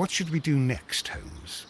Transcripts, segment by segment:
What should we do next, Holmes?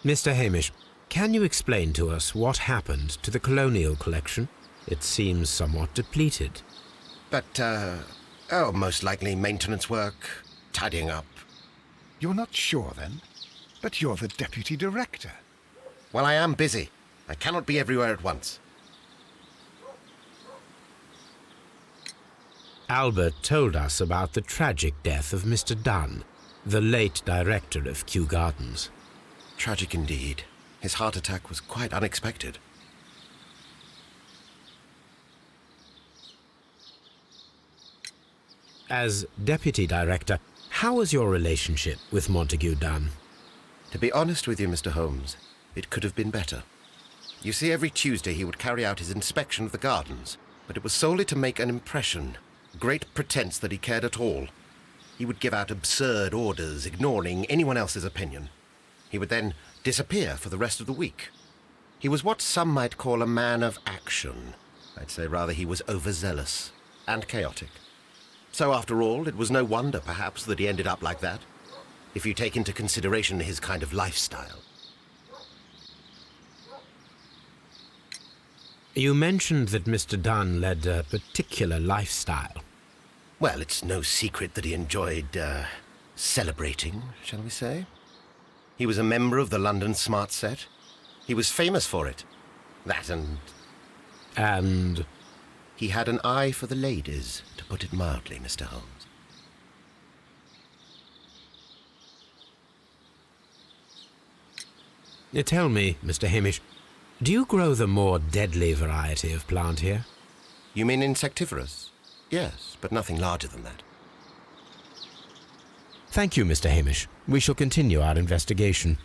Mr. Hamish, can you explain to us what happened to the Colonial Collection? It seems somewhat depleted. But, most likely maintenance work, tidying up. You're not sure, then? But you're the Deputy Director. Well, I am busy. I cannot be everywhere at once. Albert told us about the tragic death of Mr. Dunn, the late director of Kew Gardens. Tragic indeed. His heart attack was quite unexpected. As Deputy Director, how was your relationship with Montague Dunn? To be honest with you, Mr. Holmes, it could have been better. You see, every Tuesday he would carry out his inspection of the gardens, but it was solely to make an impression, great pretense that he cared at all. He would give out absurd orders, ignoring anyone else's opinion. He would then disappear for the rest of the week. He was what some might call a man of action. I'd say rather he was overzealous and chaotic. So after all, it was no wonder, perhaps, that he ended up like that, if you take into consideration his kind of lifestyle. You mentioned that Mr. Dunn led a particular lifestyle. Well, it's no secret that he enjoyed, celebrating, shall we say? He was a member of the London Smart Set. He was famous for it. That and... And... He had an eye for the ladies, to put it mildly, Mr. Holmes. Tell me, Mr. Hamish, do you grow the more deadly variety of plant here? You mean insectivorous? Yes, but nothing larger than that. Thank you, Mr. Hamish. We shall continue our investigation.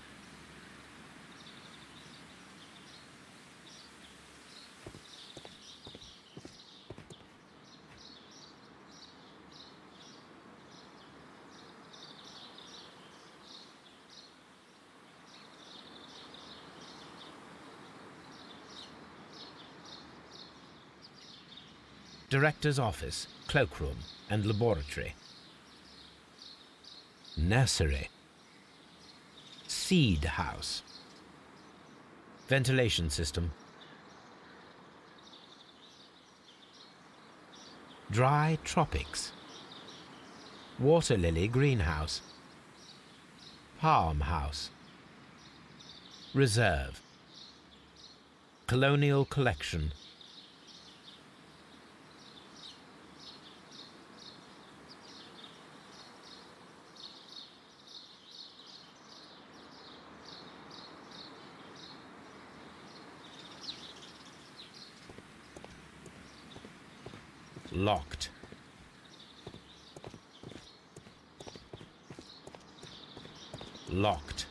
Director's office, cloakroom, and laboratory. Nursery. Seed house. Ventilation system. Dry tropics. Water lily greenhouse. Palm house. Reserve. Colonial collection. Locked. Locked.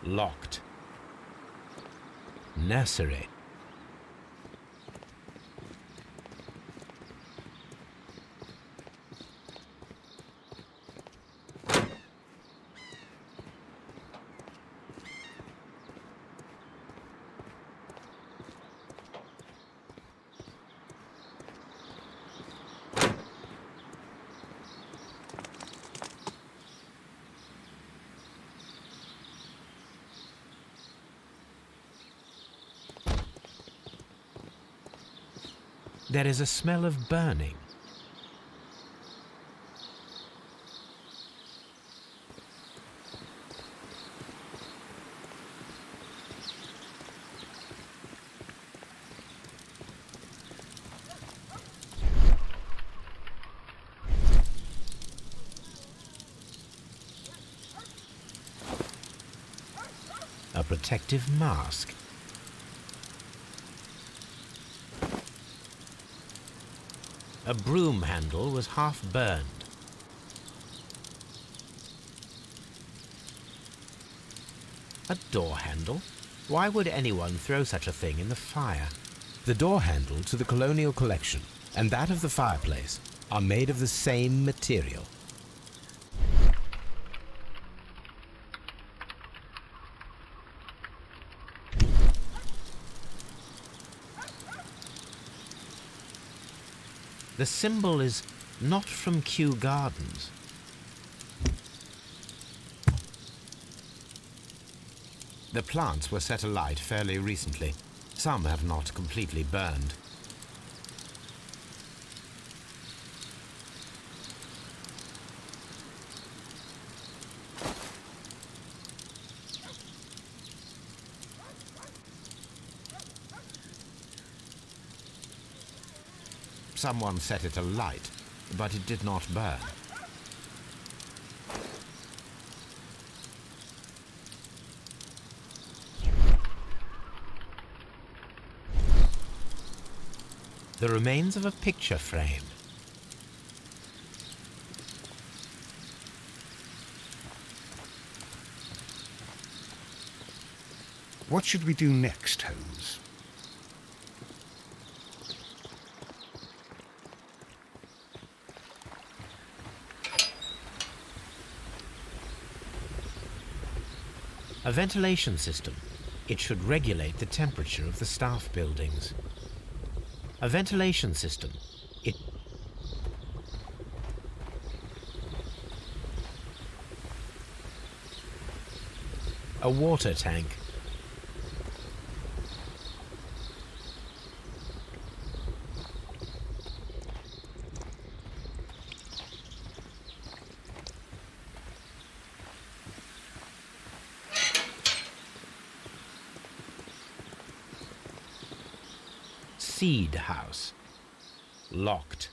Locked. Nursery. There is a smell of burning. protective mask. A broom handle was half burned. A door handle? Why would anyone throw such a thing in the fire? The door handle to the Colonial Collection and that of the fireplace are made of the same material. The symbol is not from Kew Gardens. The plants were set alight fairly recently. Some have not completely burned. Someone set it alight, but it did not burn. The remains of a picture frame. What should we do next, Holmes? A ventilation system. It should regulate the temperature of the staff buildings. A ventilation system. A water tank. Seed house. Locked.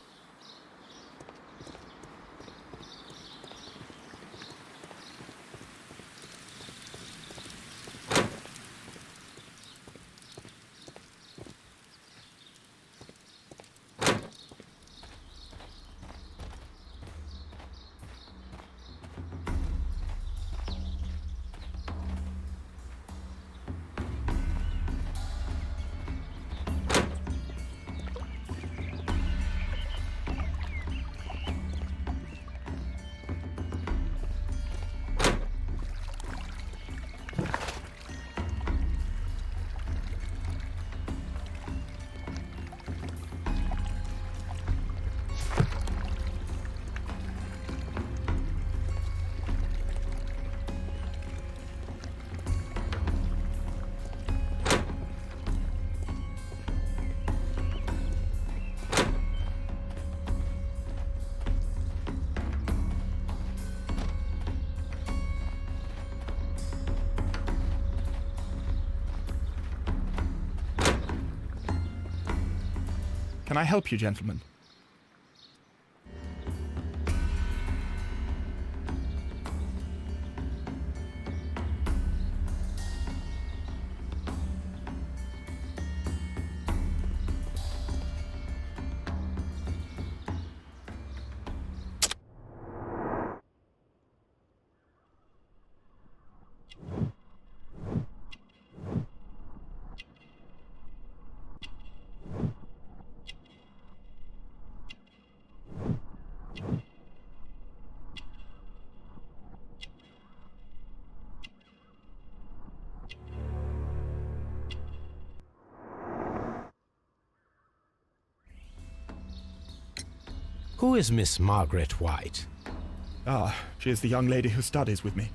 Can I help you, gentlemen? Who is Miss Margaret White? Ah, she is the young lady who studies with me.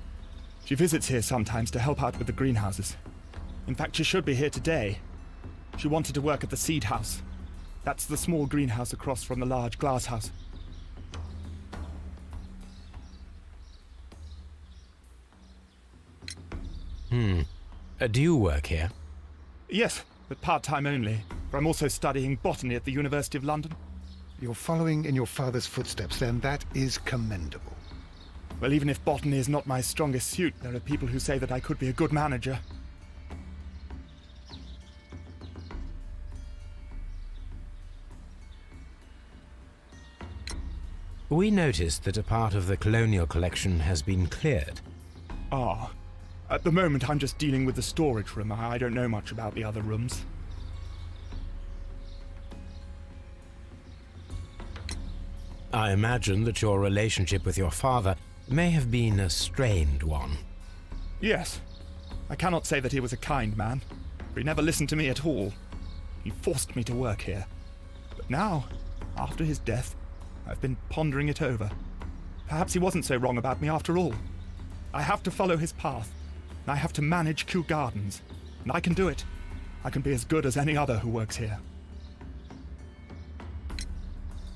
She visits here sometimes to help out with the greenhouses. In fact, she should be here today. She wanted to work at the seed house. That's the small greenhouse across from the large glass house. Do you work here? Yes, but part-time only, for I'm also studying botany at the University of London. You're following in your father's footsteps, then. That is commendable. Well, even if botany is not my strongest suit, there are people who say that I could be a good manager. We noticed that a part of the colonial collection has been cleared. Ah. At the moment, I'm just dealing with the storage room. I don't know much about the other rooms. I imagine that your relationship with your father may have been a strained one. Yes. I cannot say that he was a kind man, for he never listened to me at all. He forced me to work here. But now, after his death, I've been pondering it over. Perhaps he wasn't so wrong about me after all. I have to follow his path, and I have to manage Kew Gardens. And I can do it. I can be as good as any other who works here.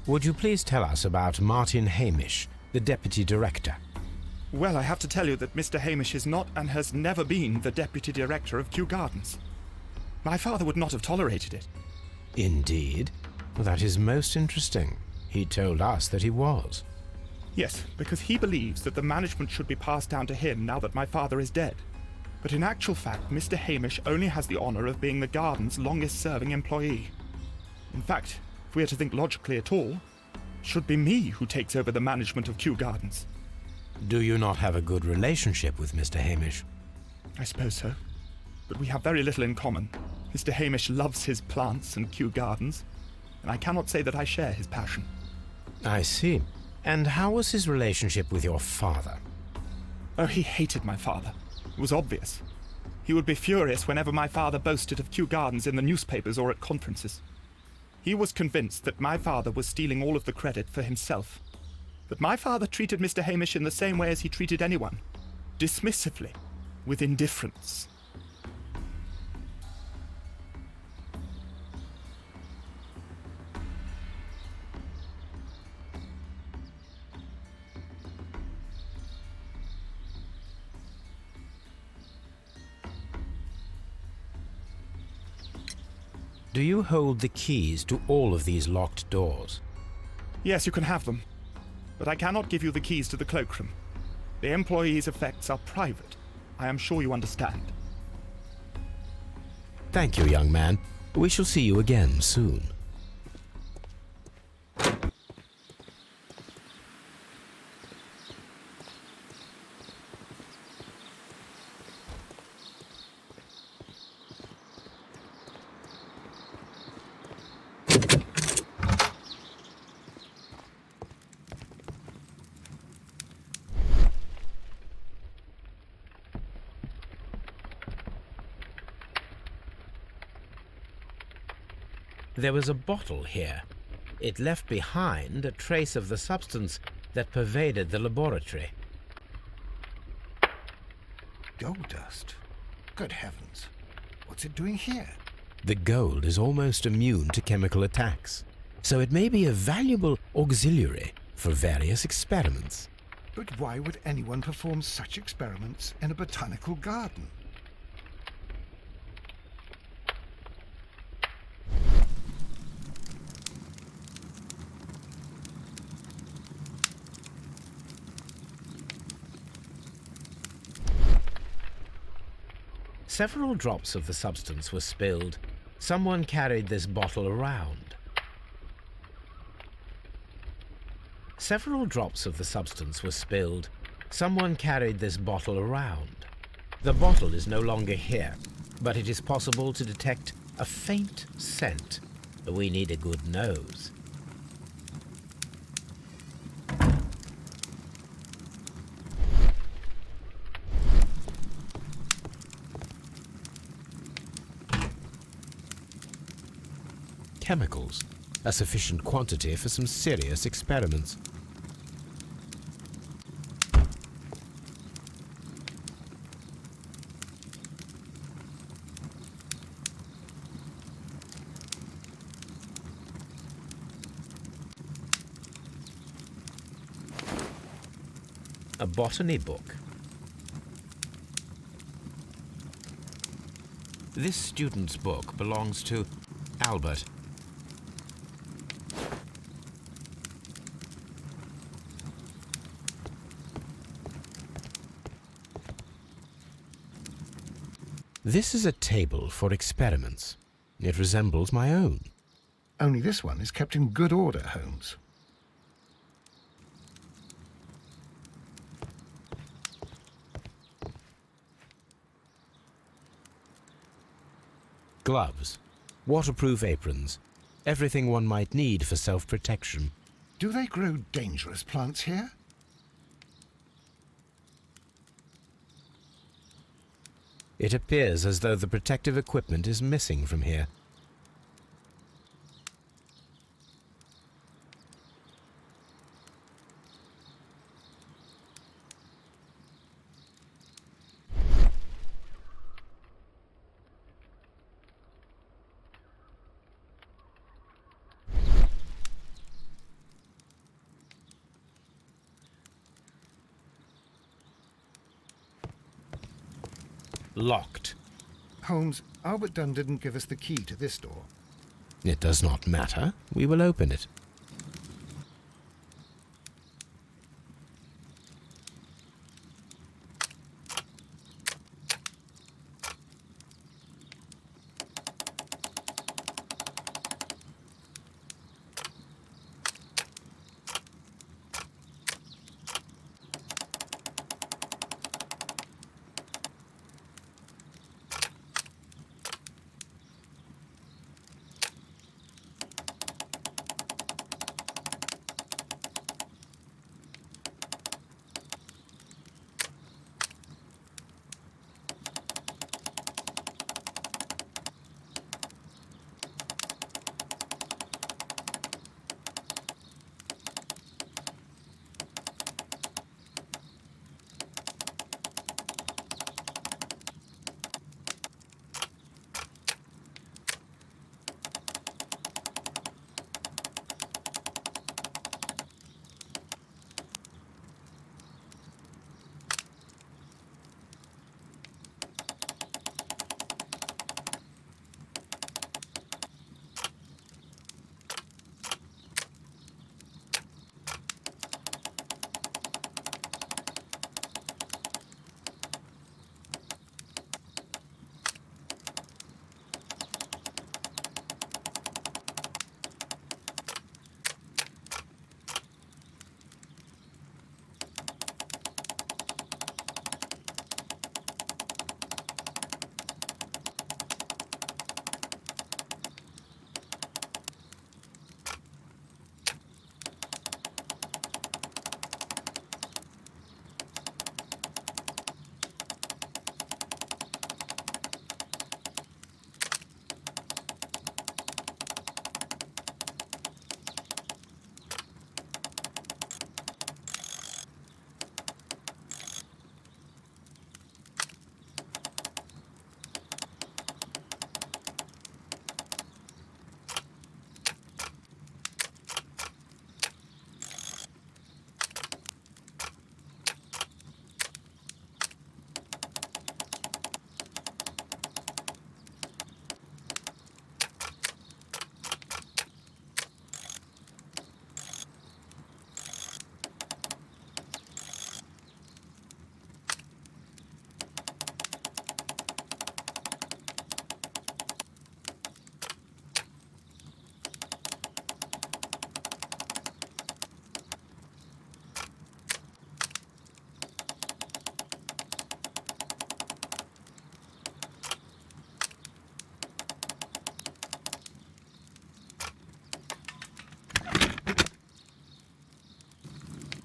Would you please tell us about Martin Hamish, the Deputy Director? Well, I have to tell you that Mr. Hamish is not and has never been the Deputy Director of Kew Gardens. My father would not have tolerated it. Indeed? That is most interesting. He told us that he was. Yes, because he believes that the management should be passed down to him now that my father is dead. But in actual fact, Mr. Hamish only has the honor of being the garden's longest-serving employee. In fact, if we are to think logically at all, it should be me who takes over the management of Kew Gardens. Do you not have a good relationship with Mr. Hamish? I suppose so. But we have very little in common. Mr. Hamish loves his plants and Kew Gardens, and I cannot say that I share his passion. I see. And how was his relationship with your father? Oh, he hated my father. It was obvious. He would be furious whenever my father boasted of Kew Gardens in the newspapers or at conferences. He was convinced that my father was stealing all of the credit for himself. But my father treated Mr. Hamish in the same way as he treated anyone. Dismissively. With indifference. Do you hold the keys to all of these locked doors? Yes, you can have them. But I cannot give you the keys to the cloakroom. The employees' effects are private. I am sure you understand. Thank you, young man. We shall see you again soon. There was a bottle here. It left behind a trace of the substance that pervaded the laboratory. Gold dust? Good heavens. What's it doing here? The gold is almost immune to chemical attacks, so it may be a valuable auxiliary for various experiments. But why would anyone perform such experiments in a botanical garden? Several drops of the substance were spilled. Someone carried this bottle around. Several drops of the substance were spilled. Someone carried this bottle around. The bottle is no longer here, but it is possible to detect a faint scent. We need a good nose. Chemicals, a sufficient quantity for some serious experiments. A botany book. This student's book belongs to Albert. This is a table for experiments. It resembles my own. Only this one is kept in good order, Holmes. Gloves, waterproof aprons, everything one might need for self-protection. Do they grow dangerous plants here? It appears as though the protective equipment is missing from here. Locked. Holmes, Albert Dunn didn't give us the key to this door. It does not matter. We will open it.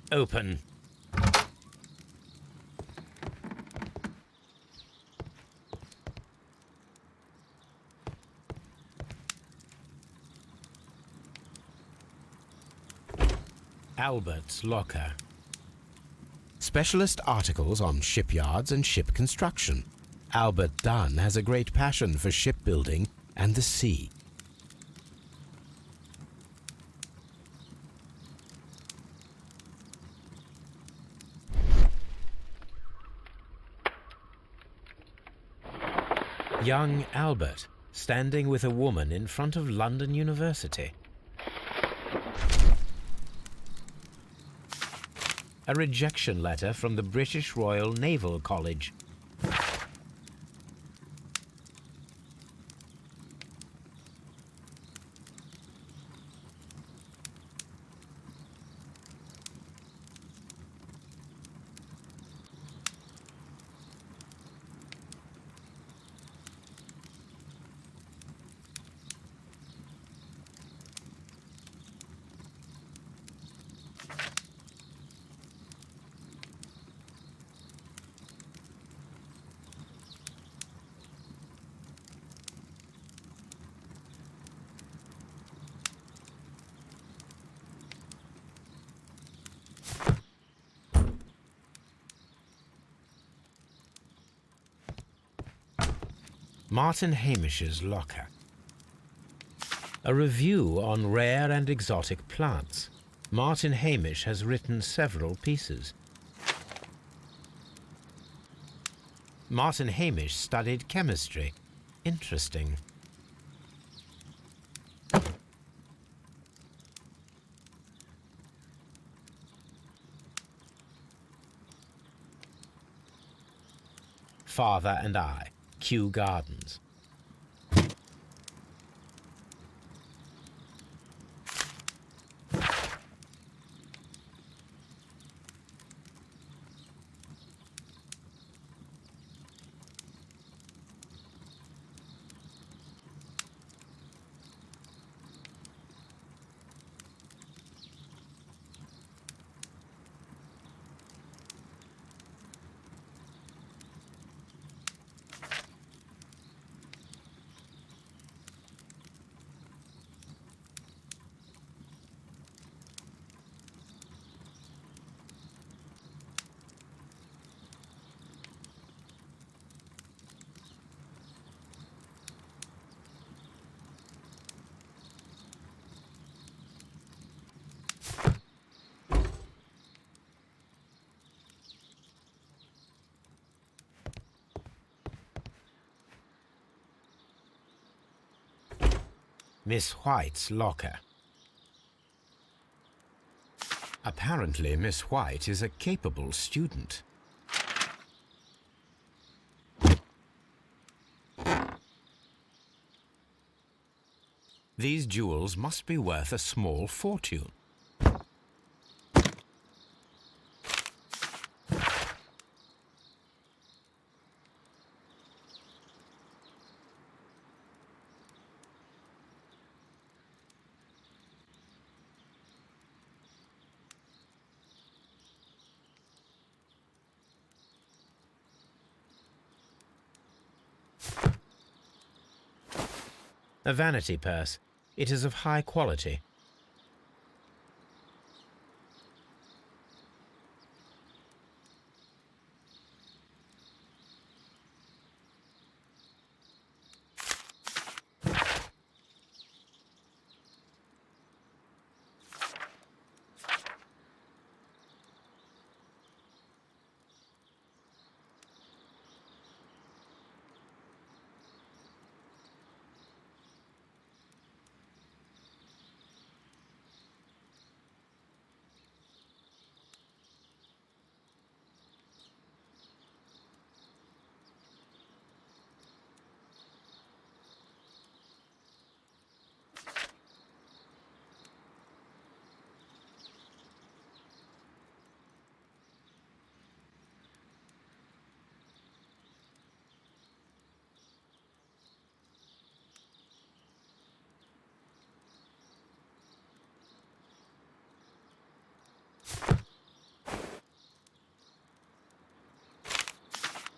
Open. Albert's locker. Specialist articles on shipyards and ship construction. Albert Dunn has a great passion for shipbuilding and the sea. Young Albert, standing with a woman in front of London University. A rejection letter from the British Royal Naval College. Martin Hamish's locker. A review on rare and exotic plants. Martin Hamish has written several pieces. Martin Hamish studied chemistry. Interesting. Father and I, Kew Gardens. Miss White's locker. Apparently, Miss White is a capable student. These jewels must be worth a small fortune. A vanity purse. It is of high quality.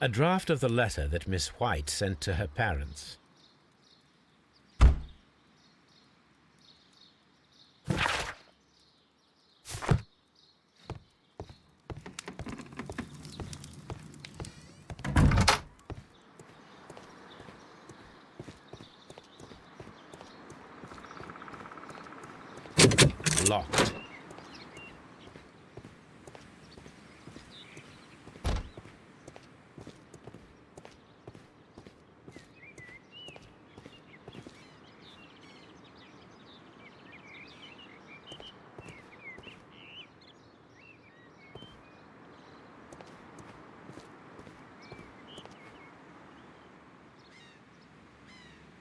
A draft of the letter that Miss White sent to her parents. Locked.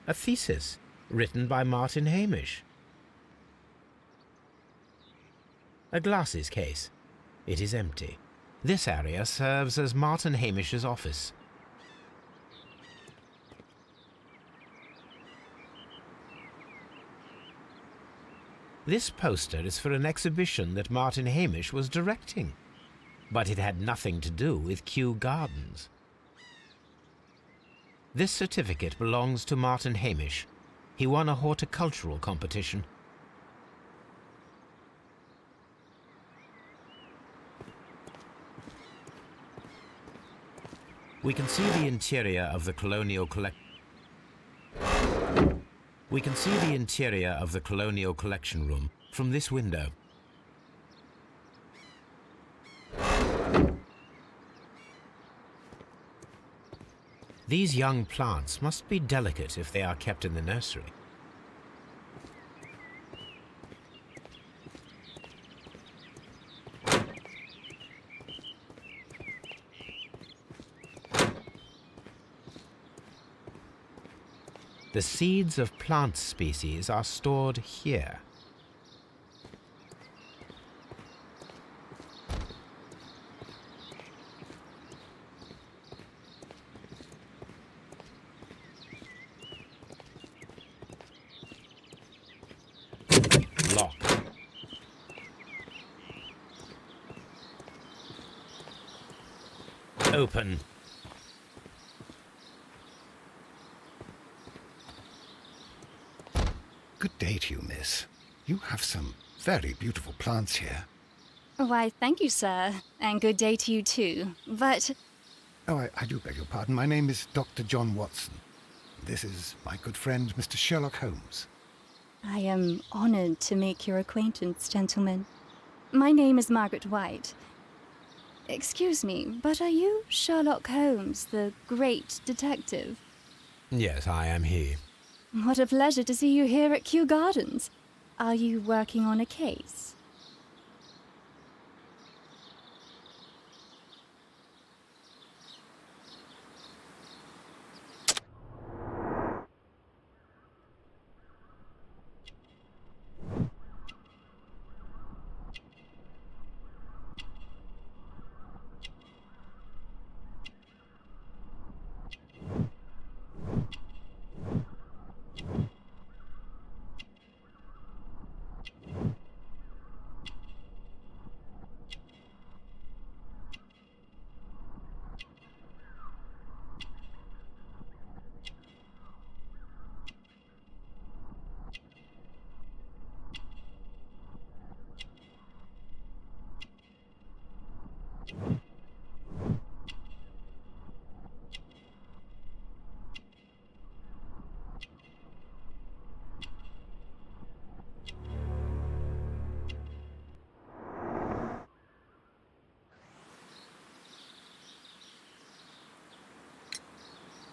A thesis written by Martin Hamish. A glasses case. It is empty. This area serves as Martin Hamish's office. This poster is for an exhibition that Martin Hamish was directing, but it had nothing to do with Kew Gardens. This certificate belongs to Martin Hamish. He won a horticultural competition. We can see the interior of the Colonial Collection. We can see the interior of the Colonial Collection Room from this window. These young plants must be delicate if they are kept in the nursery. The seeds of plant species are stored here. Locked. Open. Good day to you, miss. You have some very beautiful plants here. Why, thank you, sir. And good day to you, too. But Oh, I do beg your pardon. My name is Dr. John Watson. This is my good friend, Mr. Sherlock Holmes. I am honored to make your acquaintance, gentlemen. My name is Margaret White. Excuse me, but are you Sherlock Holmes, the great detective? Yes, I am he. What a pleasure to see you here at Kew Gardens. Are you working on a case?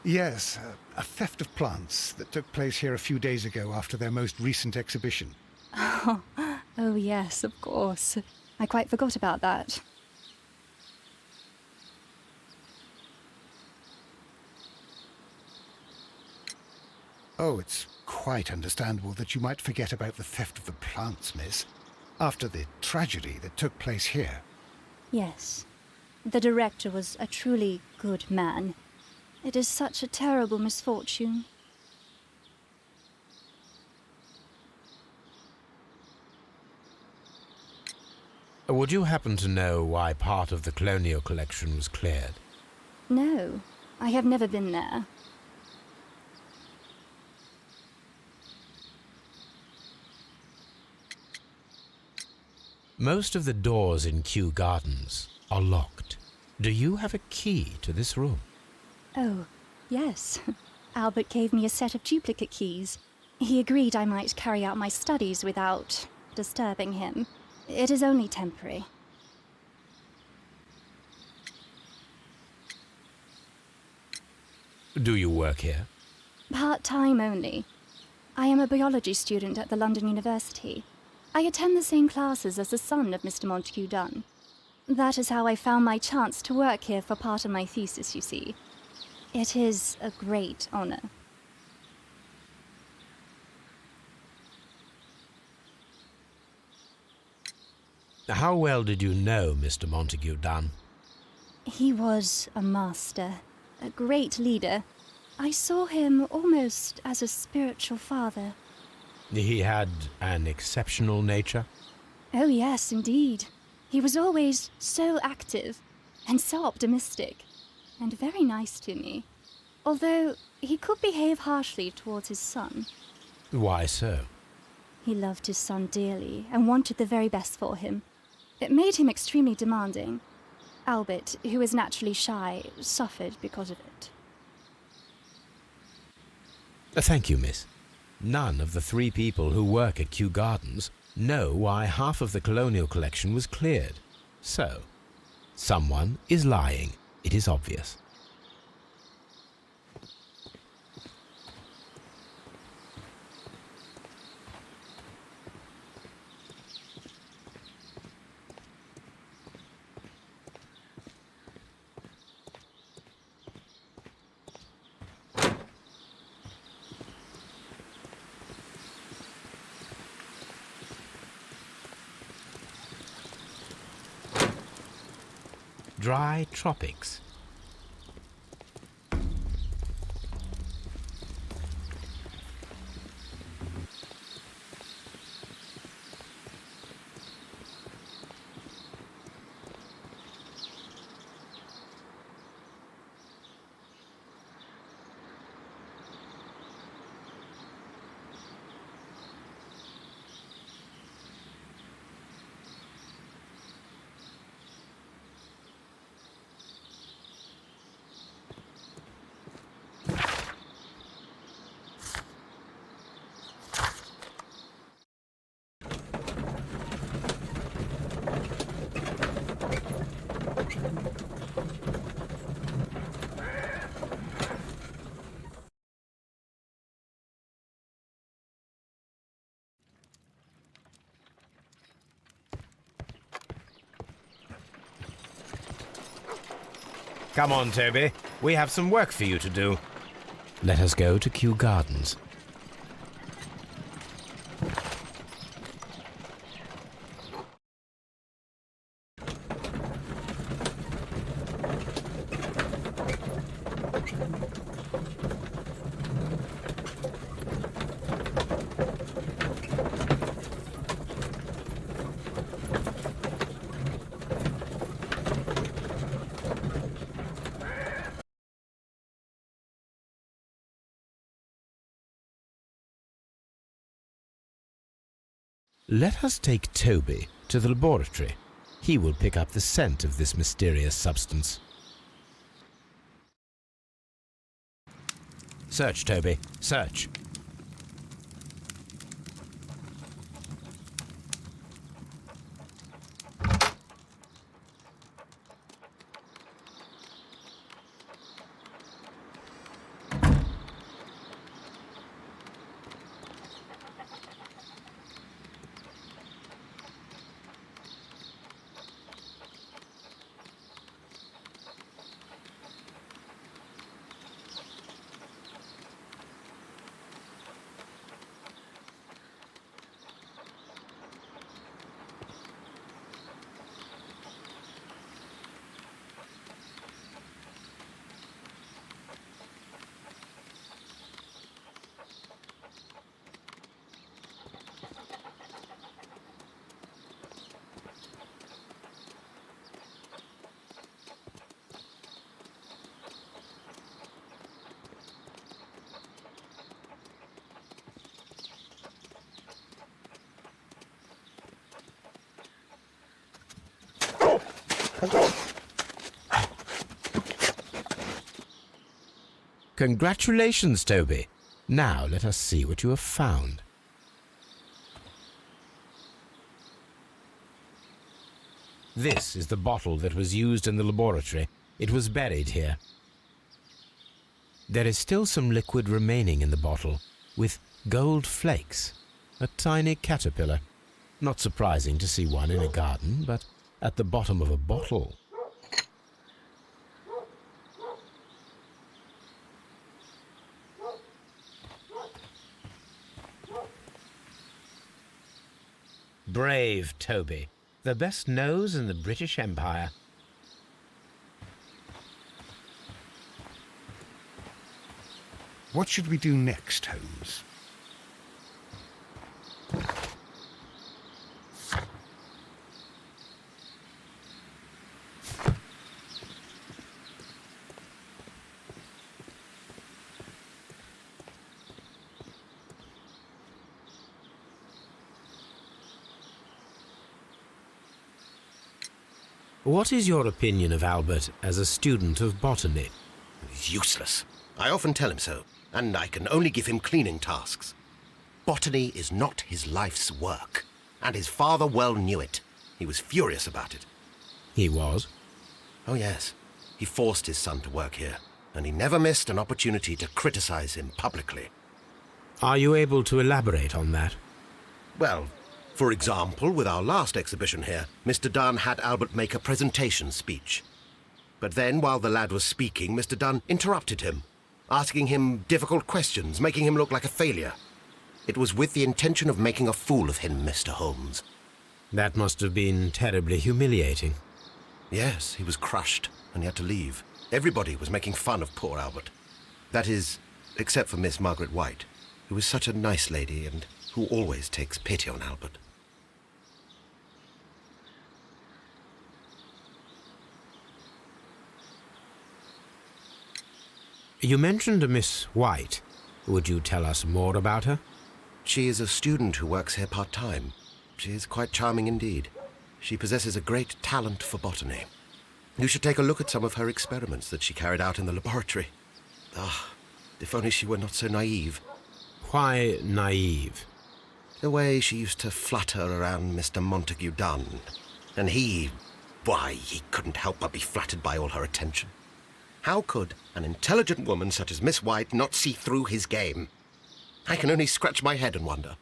Yes, a theft of plants that took place here a few days ago after their most recent exhibition. Oh, yes, of course. I quite forgot about that. Oh, it's quite understandable that you might forget about the theft of the plants, miss, after the tragedy that took place here. Yes. The director was a truly good man. It is such a terrible misfortune. Would you happen to know why part of the Colonial Collection was cleared? No, I have never been there. Most of the doors in Kew Gardens are locked. Do you have a key to this room? Oh, yes. Albert gave me a set of duplicate keys. He agreed I might carry out my studies without disturbing him. It is only temporary. Do you work here? Part-time only. I am a biology student at the London University. I attend the same classes as the son of Mr. Montague Dunn. That is how I found my chance to work here for part of my thesis, you see. It is a great honor. How well did you know Mr. Montague Dunn? He was a master, a great leader. I saw him almost as a spiritual father. He had an exceptional nature? Oh yes, indeed. He was always so active and so optimistic, and very nice to me. Although he could behave harshly towards his son. Why so? He loved his son dearly and wanted the very best for him. It made him extremely demanding. Albert, who is naturally shy, suffered because of it. Thank you, miss. None of the 3 people who work at Kew Gardens know why half of the colonial collection was cleared. So, someone is lying. It is obvious. Dry tropics. Come on, Toby. We have some work for you to do. Let us go to Kew Gardens. Let us take Toby to the laboratory. He will pick up the scent of this mysterious substance. Search, Toby. Search. Congratulations, Toby. Now let us see what you have found. This is the bottle that was used in the laboratory. It was buried here. There is still some liquid remaining in the bottle, with gold flakes. A tiny caterpillar. Not surprising to see one in a garden, but at the bottom of a bottle. Brave Toby, the best nose in the British Empire. What should we do next, Holmes? What is your opinion of Albert as a student of botany? He's useless. I often tell him so, and I can only give him cleaning tasks. Botany is not his life's work, and his father well knew it. He was furious about it. He was? Oh, yes. He forced his son to work here, and he never missed an opportunity to criticize him publicly. Are you able to elaborate on that? Well, for example, with our last exhibition here, Mr. Dunn had Albert make a presentation speech. But then, while the lad was speaking, Mr. Dunn interrupted him, asking him difficult questions, making him look like a failure. It was with the intention of making a fool of him, Mr. Holmes. That must have been terribly humiliating. Yes, he was crushed, and he had to leave. Everybody was making fun of poor Albert. That is, except for Miss Margaret White, who is such a nice lady and who always takes pity on Albert. You mentioned a Miss White. Would you tell us more about her? She is a student who works here part-time. She is quite charming indeed. She possesses a great talent for botany. You should take a look at some of her experiments that she carried out in the laboratory. Ah, if only she were not so naive. Why naive? The way she used to flutter around Mr. Montague Dunn. And he couldn't help but be flattered by all her attention. How could an intelligent woman such as Miss White not see through his game? I can only scratch my head and wonder.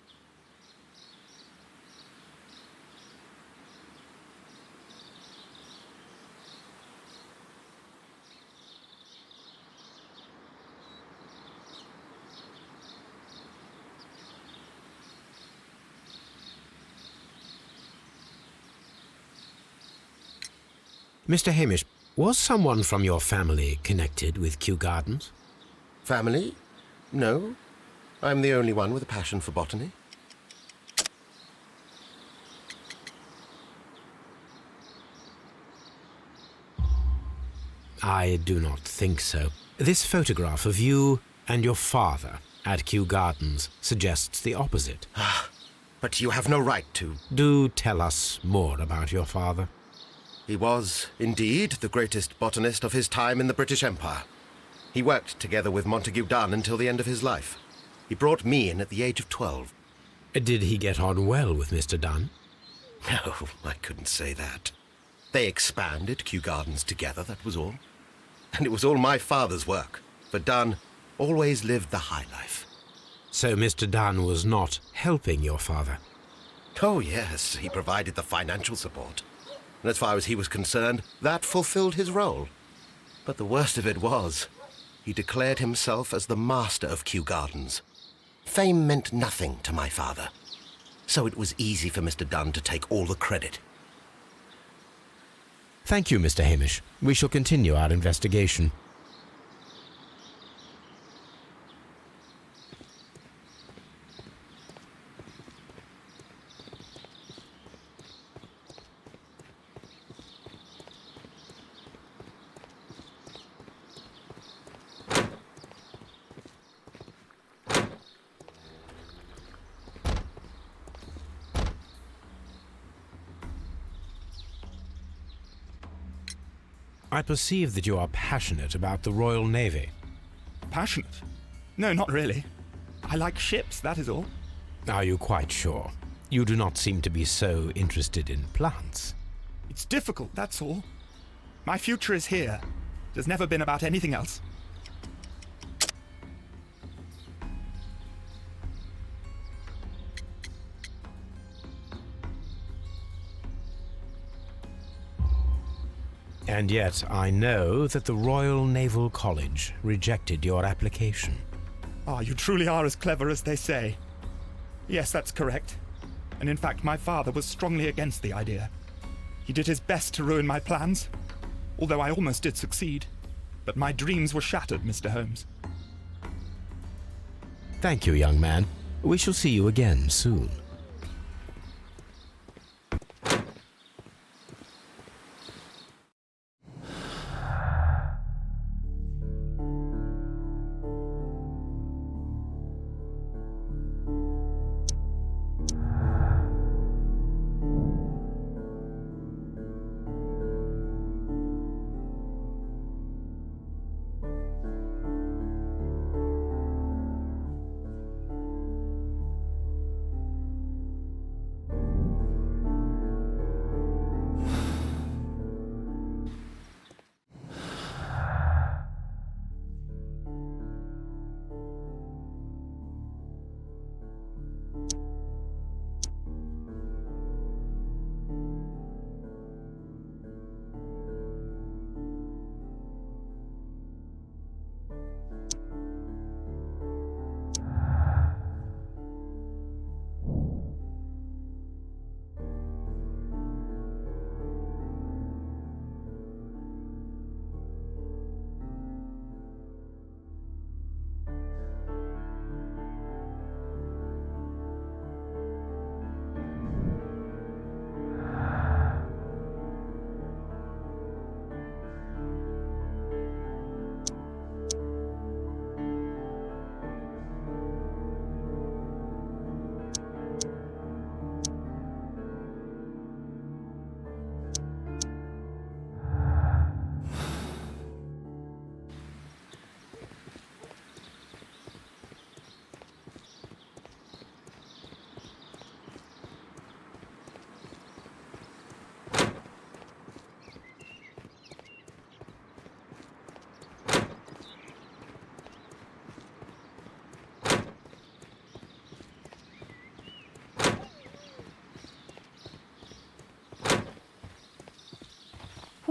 Mr. Hamish, was someone from your family connected with Kew Gardens? Family? No. I'm the only one with a passion for botany. I do not think so. This photograph of you and your father at Kew Gardens suggests the opposite. But you have no right to. Do tell us more about your father. He was, indeed, the greatest botanist of his time in the British Empire. He worked together with Montague Dunn until the end of his life. He brought me in at the age of 12. Did he get on well with Mr. Dunn? No, I couldn't say that. They expanded Kew Gardens together, that was all. And it was all my father's work, for Dunn always lived the high life. So Mr. Dunn was not helping your father? Oh, yes, he provided the financial support. And as far as he was concerned, that fulfilled his role. But the worst of it was, he declared himself as the master of Kew Gardens. Fame meant nothing to my father, so it was easy for Mr. Dunn to take all the credit. Thank you, Mr. Hamish. We shall continue our investigation. I perceive that you are passionate about the Royal Navy. Passionate? No, not really. I like ships, that is all. Are you quite sure? You do not seem to be so interested in plants. It's difficult, that's all. My future is here. It has never been about anything else. And yet I know that the Royal Naval College rejected your application. Ah, you truly are as clever as they say. Yes, that's correct. And in fact, my father was strongly against the idea. He did his best to ruin my plans, although I almost did succeed. But my dreams were shattered, Mr. Holmes. Thank you, young man. We shall see you again soon.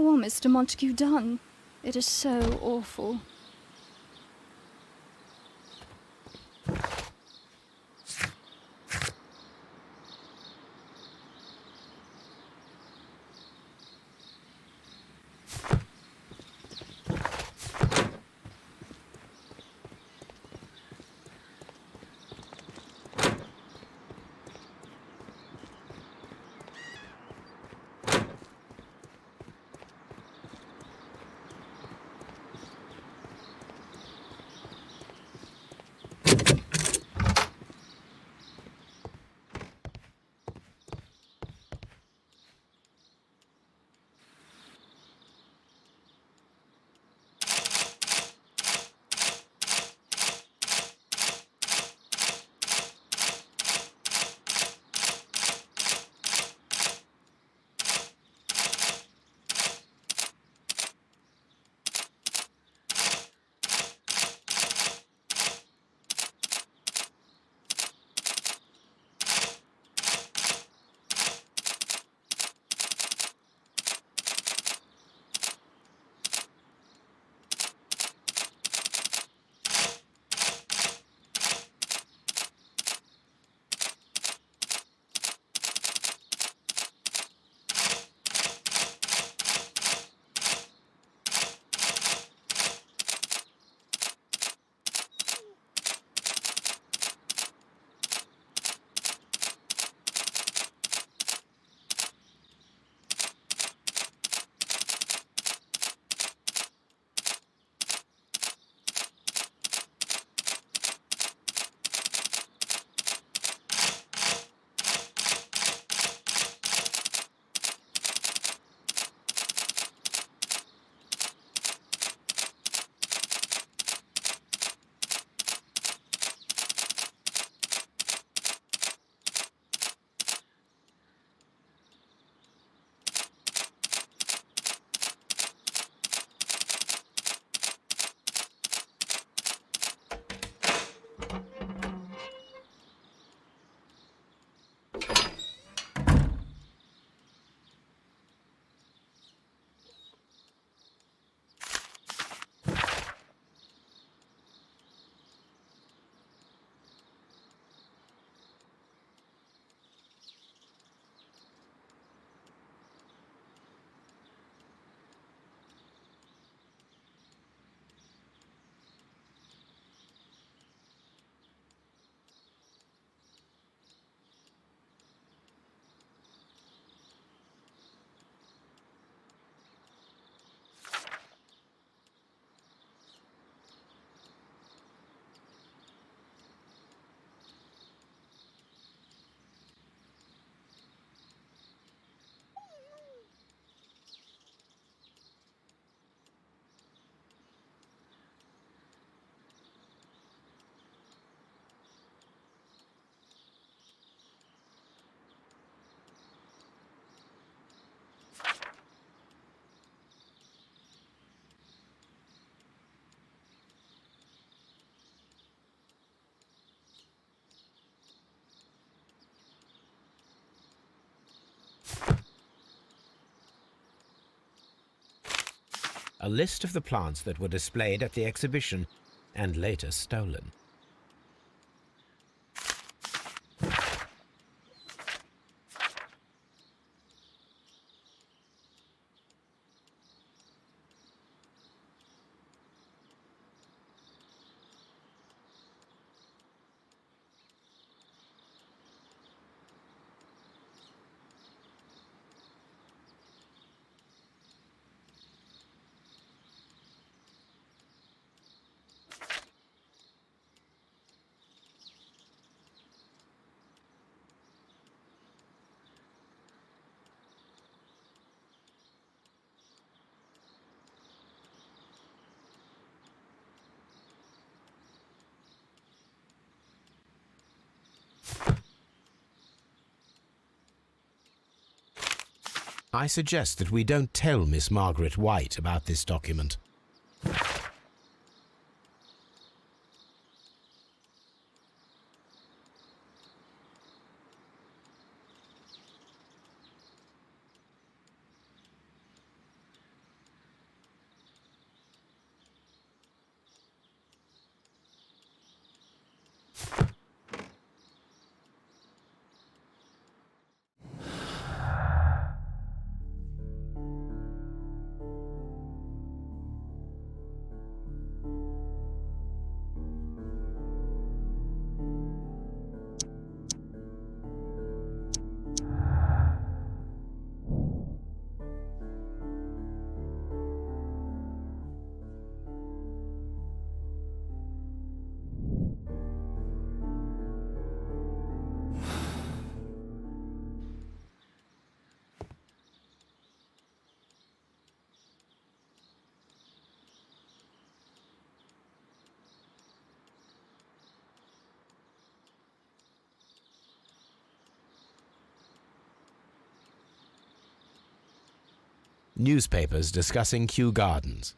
Poor Mr. Montague Dunn. It is so awful. A list of the plants that were displayed at the exhibition and later stolen. I suggest that we don't tell Miss Margaret White about this document. Newspapers discussing Kew Gardens.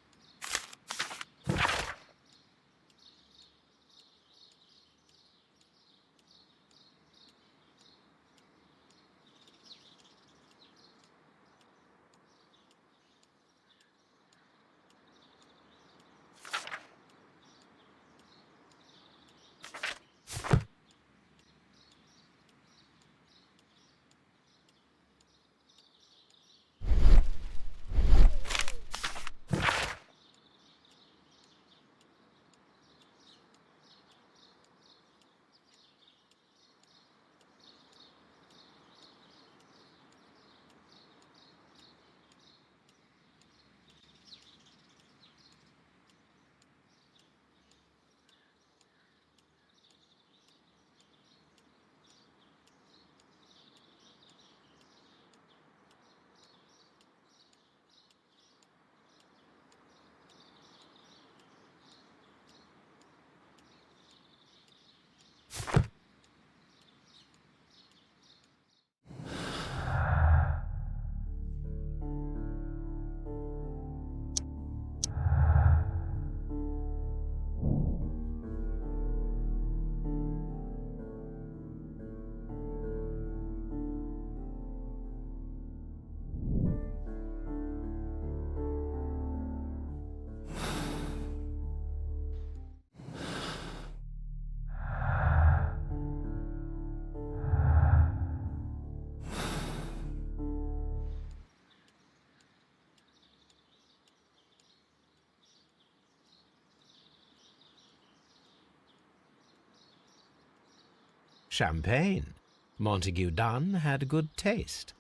Champagne. Montague Dunn had good taste.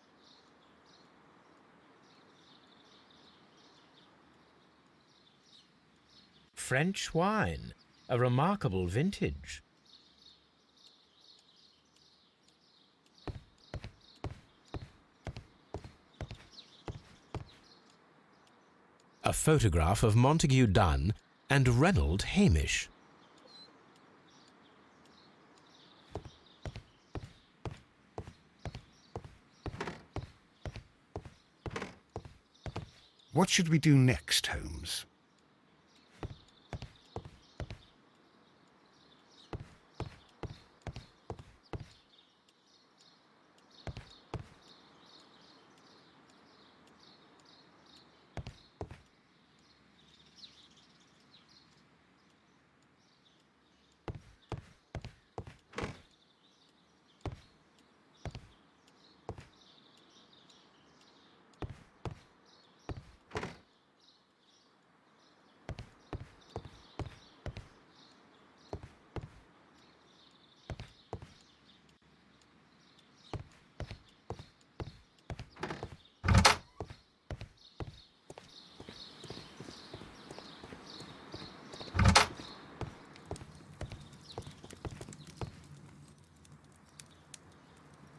French wine, a remarkable vintage. A photograph of Montague Dunn and Reynold Hamish. What should we do next, Holmes?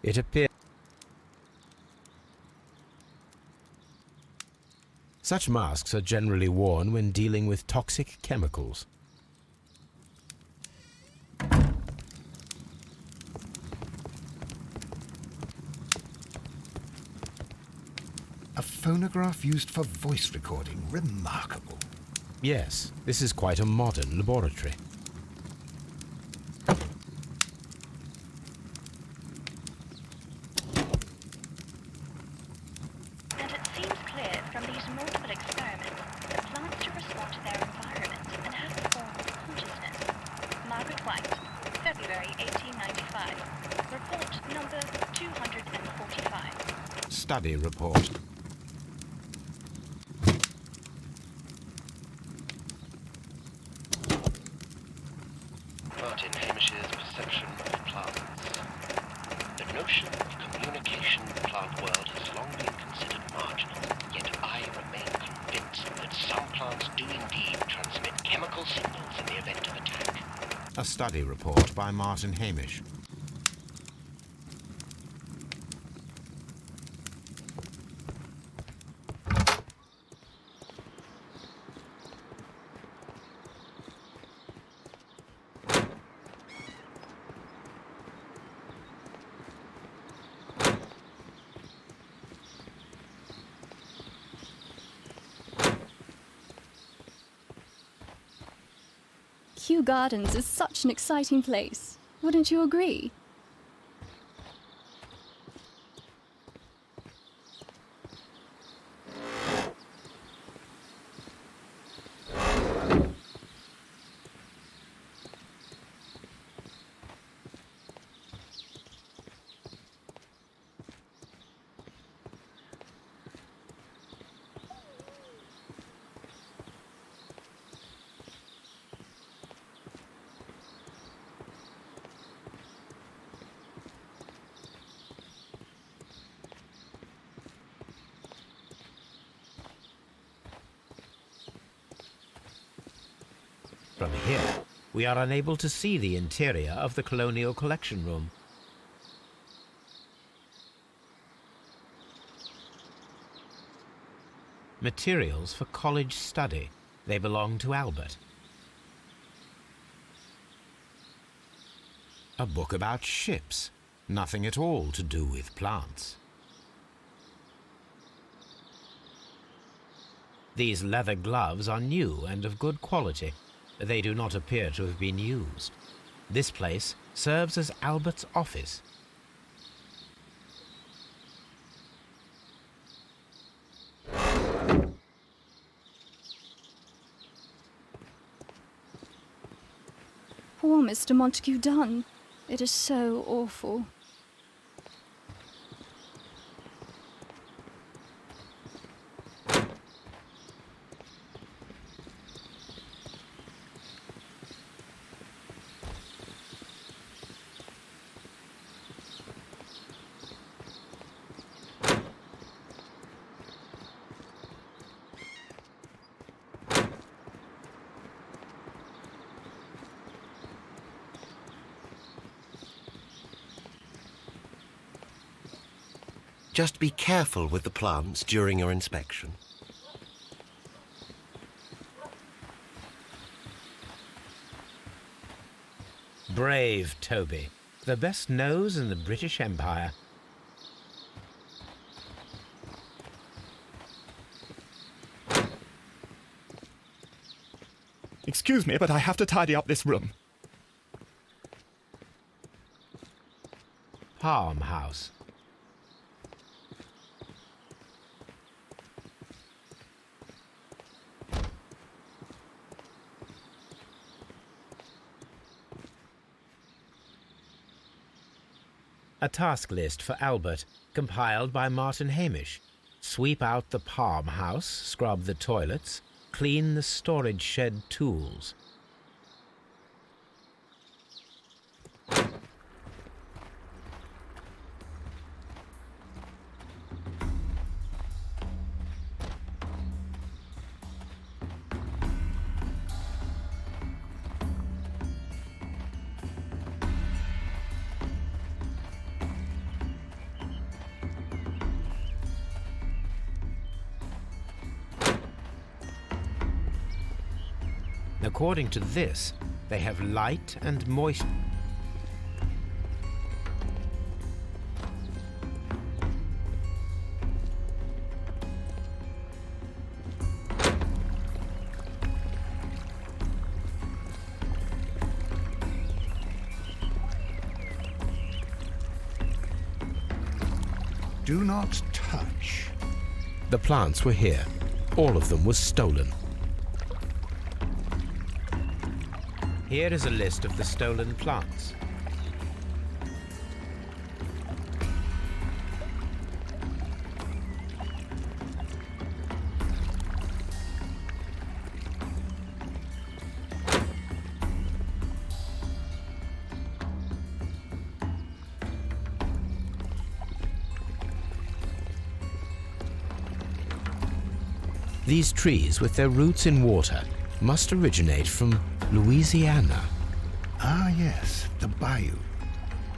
It appears such masks are generally worn when dealing with toxic chemicals. A phonograph used for voice recording. Remarkable. Yes, this is quite a modern laboratory. And it seems clear from these multiple experiments that plants do respond to their environment and have a form of consciousness. Margaret White, February 1895. Report number 245. Study report. Martin Hamish's perception of plants. The notion of communication in the plant world has long been considered marginal, yet I remain convinced that some plants do indeed transmit chemical signals in the event of attack. A study report by Martin Hamish. Kew Gardens is such an exciting place. Wouldn't you agree? From here, we are unable to see the interior of the Colonial Collection Room. Materials for college study. They belong to Albert. A book about ships. Nothing at all to do with plants. These leather gloves are new and of good quality. They do not appear to have been used. This place serves as Albert's office. Poor Mr. Montague Dunn. It is so awful. Just be careful with the plants during your inspection. Brave Toby, the best nose in the British Empire. Excuse me, but I have to tidy up this room. Palm House. A task list for Albert, compiled by Martin Hamish. Sweep out the palm house, scrub the toilets, clean the storage shed tools. According to this, they have light and moist. Do not touch. The plants were here. All of them was stolen. Here is a list of the stolen plants. These trees, with their roots in water, must originate from Louisiana. Ah, yes, the bayou.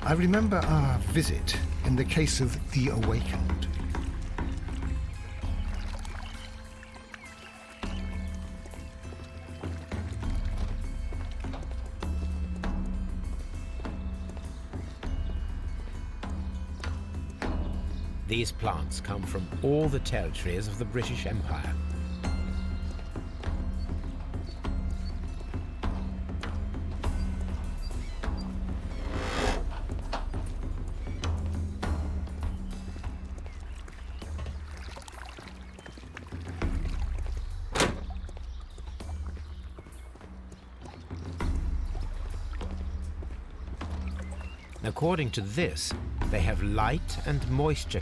I remember our visit in the case of the Awakened. These plants come from all the territories of the British Empire. According to this, they have light and moisture.